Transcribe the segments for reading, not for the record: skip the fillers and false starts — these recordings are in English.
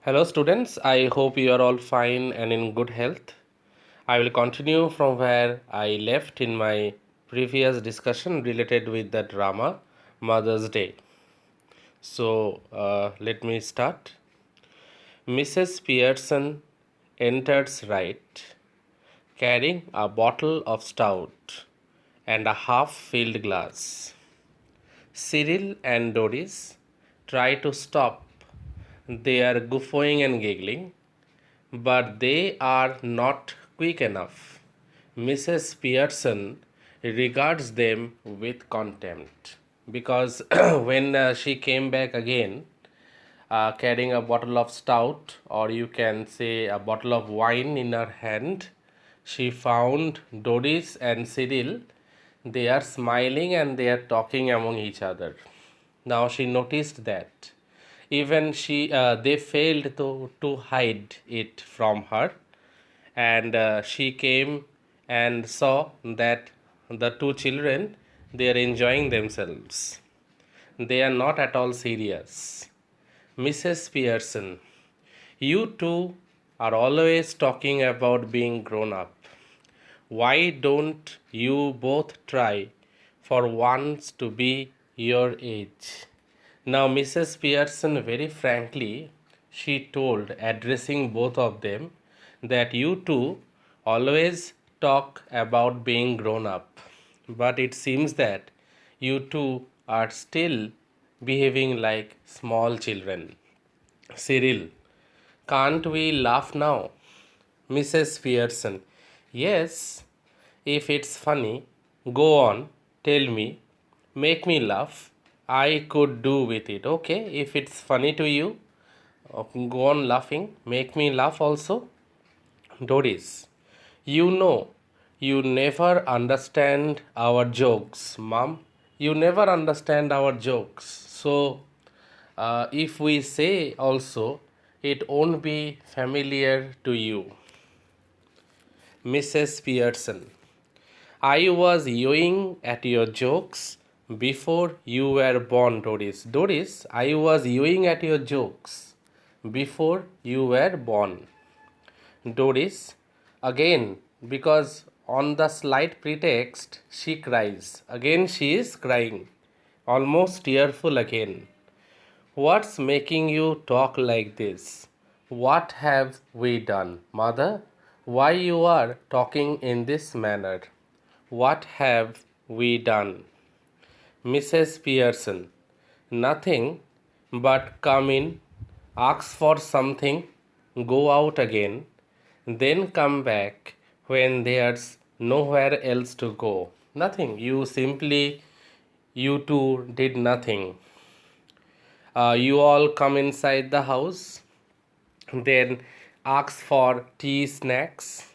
Hello, students. I hope you are all fine and in good health. I will continue from where I left in my previous discussion related with the drama Mother's Day. Let me start. Mrs. Pearson enters right, carrying a bottle of stout and a half filled glass. Cyril and Doris try to stop. They are guffawing and giggling, but they are not quick enough. Mrs. Pearson regards them with contempt because when she came back again carrying a bottle of stout, or you can say a bottle of wine in her hand, she found Doris and Cyril. They are smiling and they are talking among each other. Now she noticed that even they failed to hide it from her, and she came and saw that the two children, they are enjoying themselves. They are not at all serious. Mrs. Pearson, you two are always talking about being grown up. Why don't you both try for once to be your age? Now, Mrs. Pearson, very frankly, she told, addressing both of them, that you two always talk about being grown up, but it seems that you two are still behaving like small children. Cyril, can't we laugh now? Mrs. Pearson, yes, if it's funny, go on, tell me, make me laugh. I could do with it. Okay, if it's funny to you, go on laughing, make me laugh also. Doris, you know, you never understand our jokes, mom. You never understand our jokes. If we say also, it won't be familiar to you. Mrs. Pearson, I was yawing at your jokes before you were born, Doris. Doris, I was yawing at your jokes before you were born. Doris, again, because on the slight pretext she cries. Again she is crying, almost tearful again. What's making you talk like this? What have we done, mother? Why you are talking in this manner? What have we done? Mrs. Pearson, nothing but come in, ask for something, go out again, then come back when there's nowhere else to go. Nothing. You two did nothing. You all come inside the house, then ask for tea, snacks,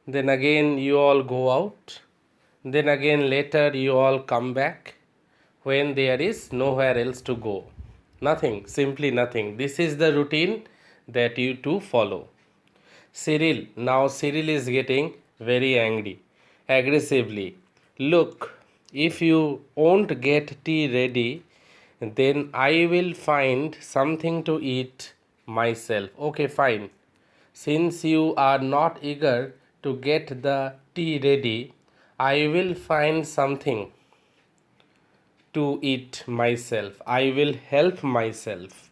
then again you all go out, then again later you all come back when there is nowhere else to go. Nothing, simply nothing. This is the routine that you two follow. Now Cyril is getting very angry, aggressively. Look, if you won't get tea ready, then I will find something to eat myself. Okay, fine. Since you are not eager to get the tea ready, I will find something to eat myself. I will help myself.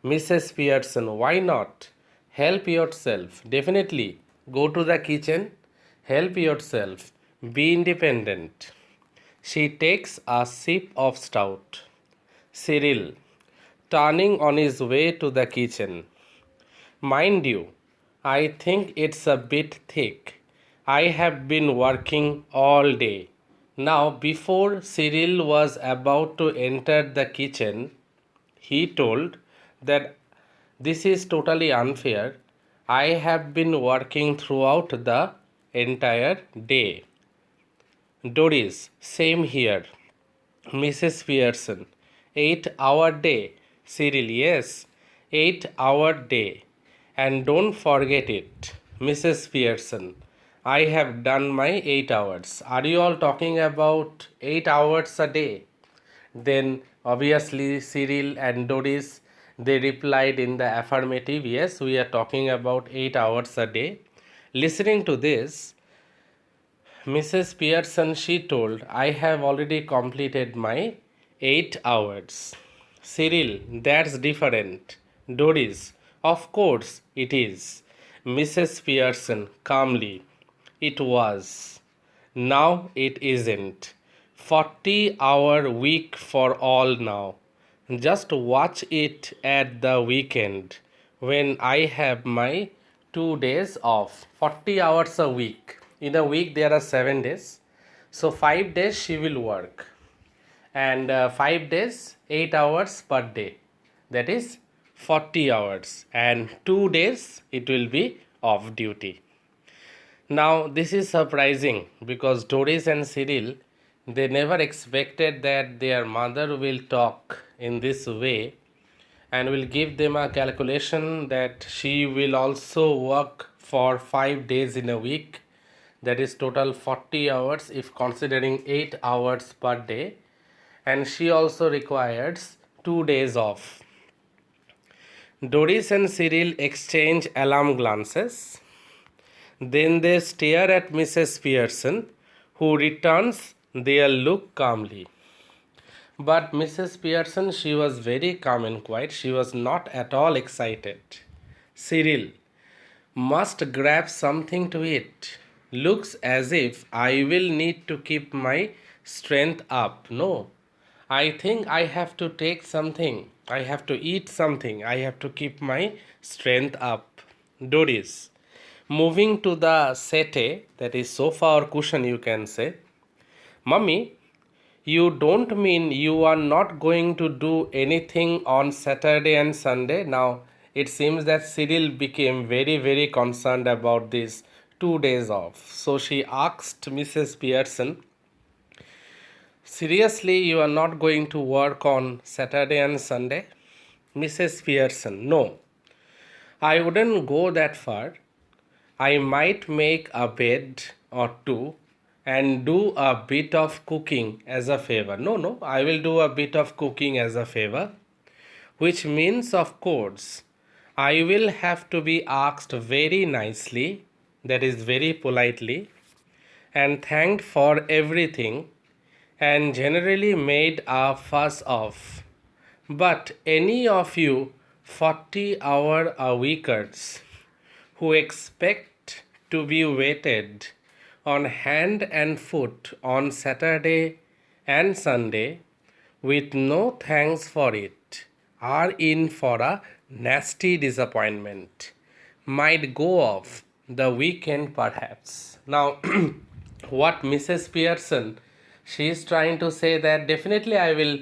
Mrs. Pearson, why not? Help yourself. Definitely. Go to the kitchen, help yourself. Be independent. She takes a sip of stout. Cyril, turning on his way to the kitchen. Mind you, I think it's a bit thick. I have been working all day. Now, before Cyril was about to enter the kitchen, he told that this is totally unfair. I have been working throughout the entire day. Doris, same here. Mrs. Pearson, 8-hour day. Cyril, yes, 8-hour day. And don't forget it, Mrs. Pearson. I have done my 8 hours. Are you all talking about 8 hours a day? Then obviously Cyril and Doris, They replied in the affirmative, yes, we are talking about 8 hours a day. Listening to this, Mrs. Pearson, she told, I have already completed my 8 hours. Cyril, that's different. Doris, of course it is. Mrs. Pearson, calmly, it was. Now it isn't. 40-hour week for all now. Just watch it at the weekend when I have my 2 days off. 40 hours a week. In a week there are 7 days. So 5 days she will work. And 5 days, 8 hours per day. That is 40 hours. And 2 days it will be off duty. Now this is surprising because Doris and Cyril, they never expected that their mother will talk in this way and will give them a calculation that she will also work for 5 days in a week, that is total 40 hours if considering 8 hours per day, and she also requires 2 days off. Doris and Cyril exchange alarm glances. Then they stare at Mrs. Pearson, who returns their look calmly. But Mrs. Pearson, she was very calm and quiet. She was not at all excited. Cyril must grab something to eat. Looks as if I will need to keep my strength up. No, I think I have to take something. I have to eat something. I have to keep my strength up. Doris, moving to the settee, that is sofa or cushion, you can say. Mummy, you don't mean you are not going to do anything on Saturday and Sunday? Now, it seems that Cyril became very, very concerned about these 2 days off. So she asked Mrs. Pearson, seriously, you are not going to work on Saturday and Sunday? Mrs. Pearson, no, I wouldn't go that far. I might make a bed or two and do a bit of cooking as a favor. No, I will do a bit of cooking as a favor, which means, of course, I will have to be asked very nicely, that is, very politely, and thanked for everything, and generally made a fuss of. But any of you 40-hour a weekers who expect to be waited on hand and foot on Saturday and Sunday with no thanks for it are in for a nasty disappointment. Might go off the weekend perhaps. Now, what Mrs. Pearson, she is trying to say that definitely I will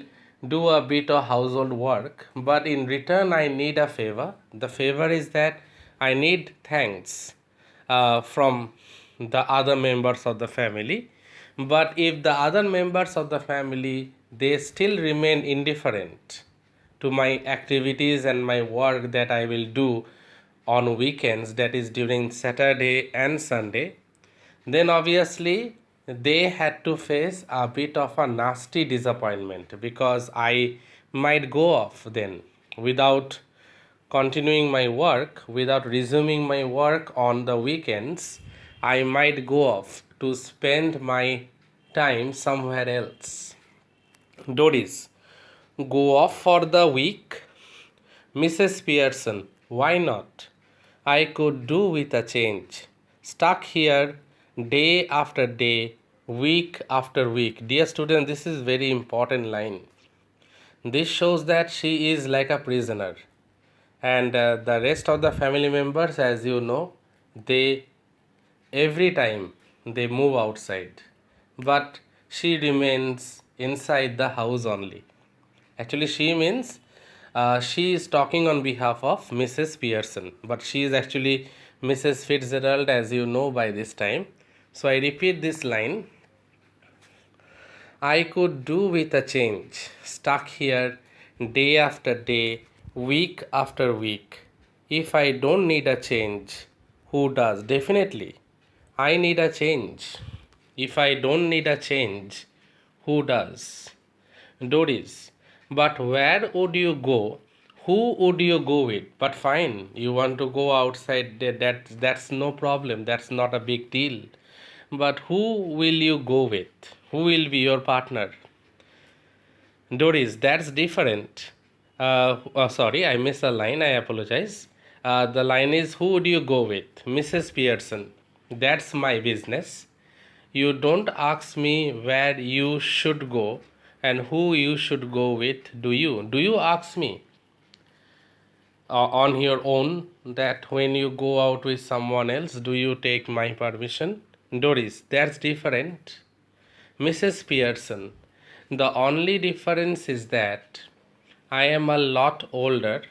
do a bit of household work, but in return I need a favor. The favor is that I need thanks from the other members of the family. But if the other members of the family, they still remain indifferent to my activities and my work that I will do on weekends, that is during Saturday and Sunday, then obviously they had to face a bit of a nasty disappointment because I might go off then without continuing my work, without resuming my work on the weekends. I might go off to spend my time somewhere else. Doris, go off for the week? Mrs. Pearson, why not? I could do with a change. Stuck here day after day, week after week. Dear student, this is very important line. This shows that she is like a prisoner. And the rest of the family members, as you know, they every time they move outside. But she remains inside the house only. Actually, she means she is talking on behalf of Mrs. Pearson, but she is actually Mrs. Fitzgerald, as you know by this time. So I repeat this line. I could do with a change, stuck here day after day, week after week. If I don't need a change, who does? Definitely, I need a change. If I don't need a change, who does? Doris, but where would you go Who would you go with? But fine, you want to go outside, that's no problem. That's not a big deal. But who will you go with? Who will be your partner? Doris, that's different. Sorry, I missed a line. I apologize. The line is, who would you go with? Mrs. Pearson. That's my business. You don't ask me where you should go and who you should go with, do you? Do you ask me on your own that when you go out with someone else, do you take my permission? Doris, that's different. Mrs. Pearson, the only difference is that I am a lot older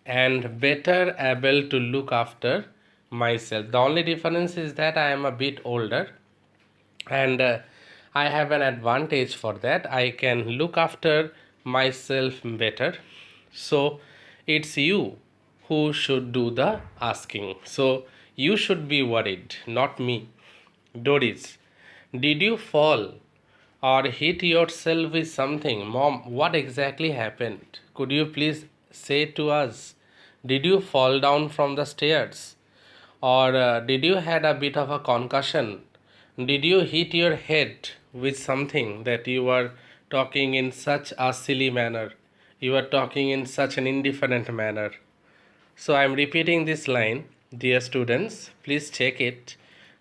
and better able to look after myself. The only difference is that I am a bit older and I have an advantage for that. I can look after myself better. So it's you who should do the asking. So you should be worried, not me. Doris, did you fall or hit yourself with something? Mom, what exactly happened? Could you please say to us? Did you fall down from the stairs? Or did you had a bit of a concussion? Did you hit your head with something that you were talking in such a silly manner? You were talking in such an indifferent manner. So I am repeating this line. Dear students, please check it.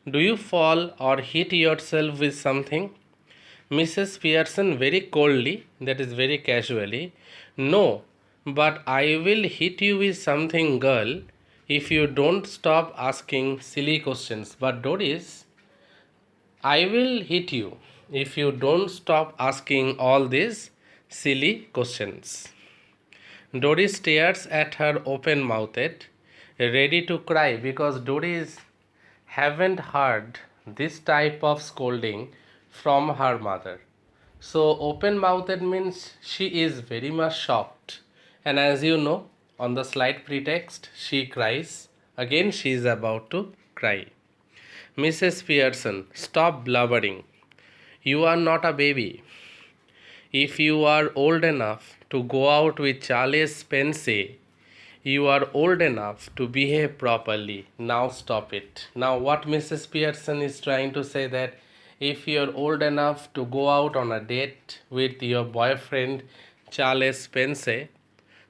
Do you fall or hit yourself with something? Mrs. Pearson very coldly, that is very casually, no, but I will hit you with something, girl, if you don't stop asking silly questions. But Doris, I will hit you if you don't stop asking all these silly questions. Doris stares at her open mouthed, ready to cry because Doris haven't heard this type of scolding from her mother. So open mouthed means she is very much shocked. And as you know, on the slight pretext, she cries. Again, she is about to cry. Mrs. Pearson, stop blubbering. You are not a baby. If you are old enough to go out with Charles Spence, you are old enough to behave properly. Now stop it. Now what Mrs. Pearson is trying to say that if you're old enough to go out on a date with your boyfriend Charles Spence,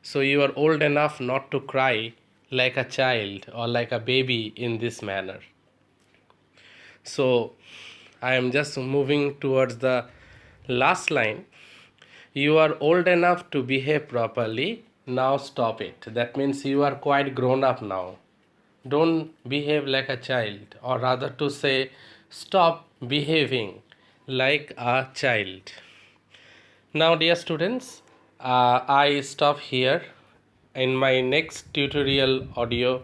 so you are old enough not to cry like a child or like a baby in this manner. So I am just moving towards the last line. You are old enough to behave properly. Now stop it. That means you are quite grown up now. Don't behave like a child, or rather to say, stop behaving like a child. Now, dear students, I stop here. In my next tutorial audio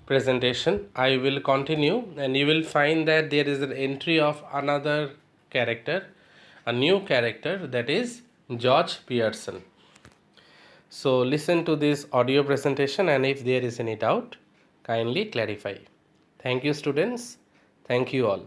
presentation, I will continue, and you will find that there is an entry of another character, a new character, that is George Pearson. So listen to this audio presentation, and if there is any doubt, kindly clarify. Thank you, students. Thank you all.